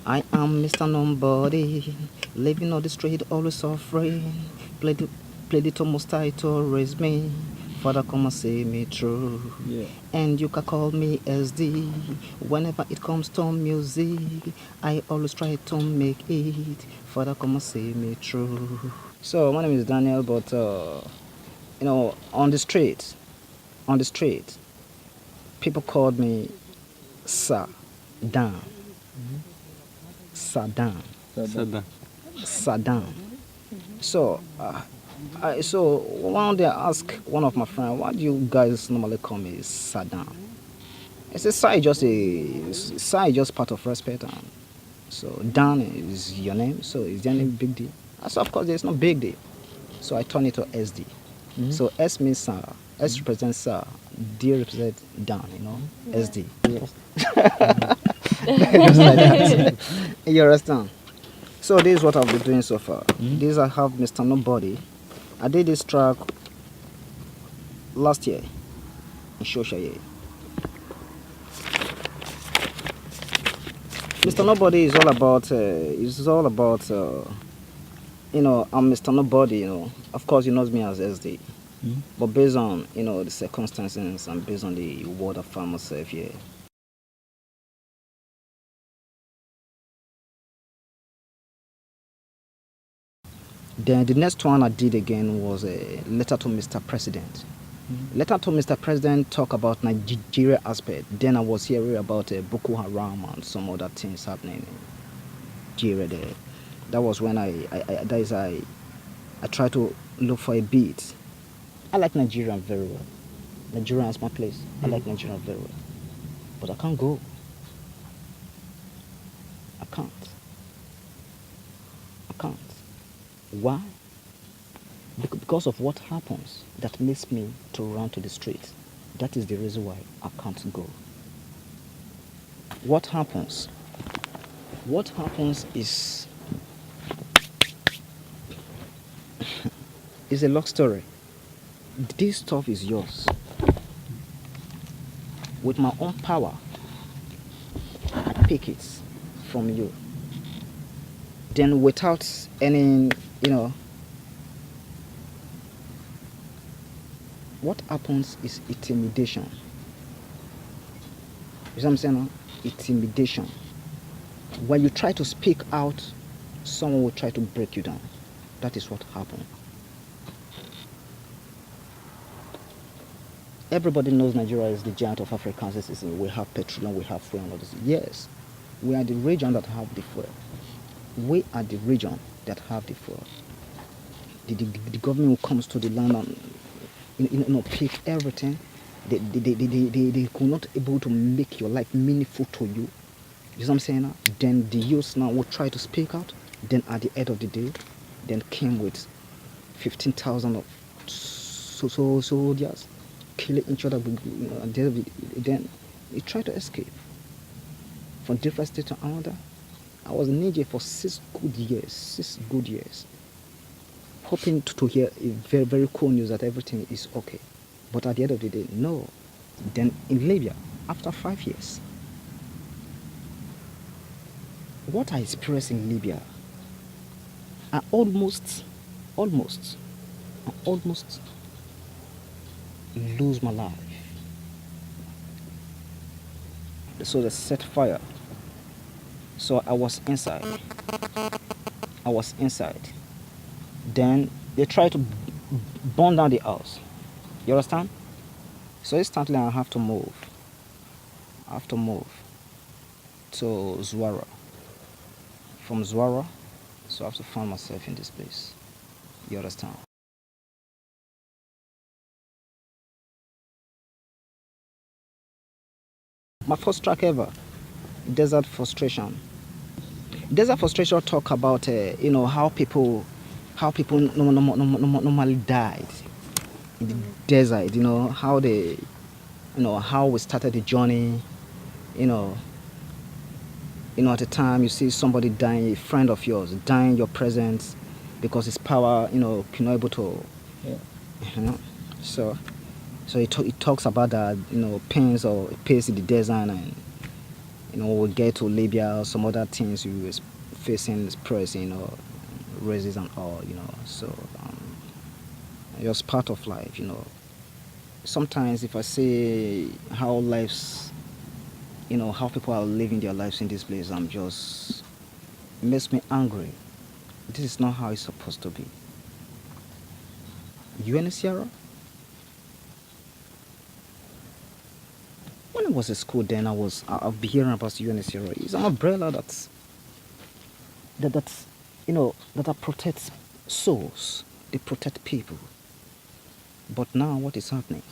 I am Mr. Nobody, living on the street, always suffering. Play the, play the Thomas title, raise me. Father, come and see me through. Yeah. And you can call me SD. Whenever it comes to music, I always try to make it. Father, come and see me through. So my name is Daniel, but on the street, people called me Sir Dan, Saddam, Sada. Saddam. So, so one day I asked one of my friends, "Why do you guys normally call me Saddam?" I said, Sir is just part of respect, and so Dan is your name. So is there any big deal? I said, of course, there's no big deal. So I turn it to SD. So S means Sir, S represents Sir, D represents Dan. SD. Just like that. You understand? So this is what I've been doing so far. This I have Mr. Nobody. I did this track last year in choucha year. Mr. Nobody is all about I'm Mr. Nobody, Of course he knows me as SD. But based on, the circumstances and based on the word I found myself here. Then the next one I did again was a letter to Mr. President. Letter to Mr. President talk about Nigeria aspect. Then I was hearing about Boko Haram and some other things happening in Nigeria there. That was when I tried to look for a beat. I like Nigeria very well. Nigeria is my place. I like Nigeria very well. But I can't go. I can't. I can't. Why? Because of what happens that makes me to run to the street. That is the reason why I can't go. What happens? What happens is a long story. This stuff is yours. With my own power, I pick it from you. Then without any, what happens is intimidation. You see what I'm saying now? Intimidation. When you try to speak out, someone will try to break you down. That is what happened. Everybody knows Nigeria is the giant of African citizens. We have petroleum, we have fuel and all this. Yes, we are the region that have the fuel. We are the region that have the fuel. The government who comes to the land and pick everything. They could not able to make your life meaningful to you. You know what I'm saying now? Then the youth now will try to speak out. Then at the end of the day, then came with 15,000 of soldiers killing each other. Then he tried to escape from different state to another. I was in Niger for 6 good years, hoping to hear a very, very cool news that everything is okay. But at the end of the day, no. Then in Libya, after 5 years, what I experienced in Libya, I almost lose my life. So they set fire. So I was inside. Then they tried to burn down the house. You understand? So instantly I have to move. To Zwara. From Zwara, so I have to find myself in this place. You understand? My first track ever, Desert Frustration. Desert Frustration talk about how people normally died in the desert. How they, how we started the journey. At a time you see somebody dying, a friend of yours dying in your presence because his power, cannot able to, So it talks about that, pains or pace in the desert and we get to Libya or some other things we was facing, pressing or races and all, So it was part of life. Sometimes if I see how lives, how people are living their lives in this place, it makes me angry. This is not how it's supposed to be. You and Sierra? When I was at school, then I've been hearing about UNHCR. It's an umbrella that's that protects souls. They protect people. But now, what is happening?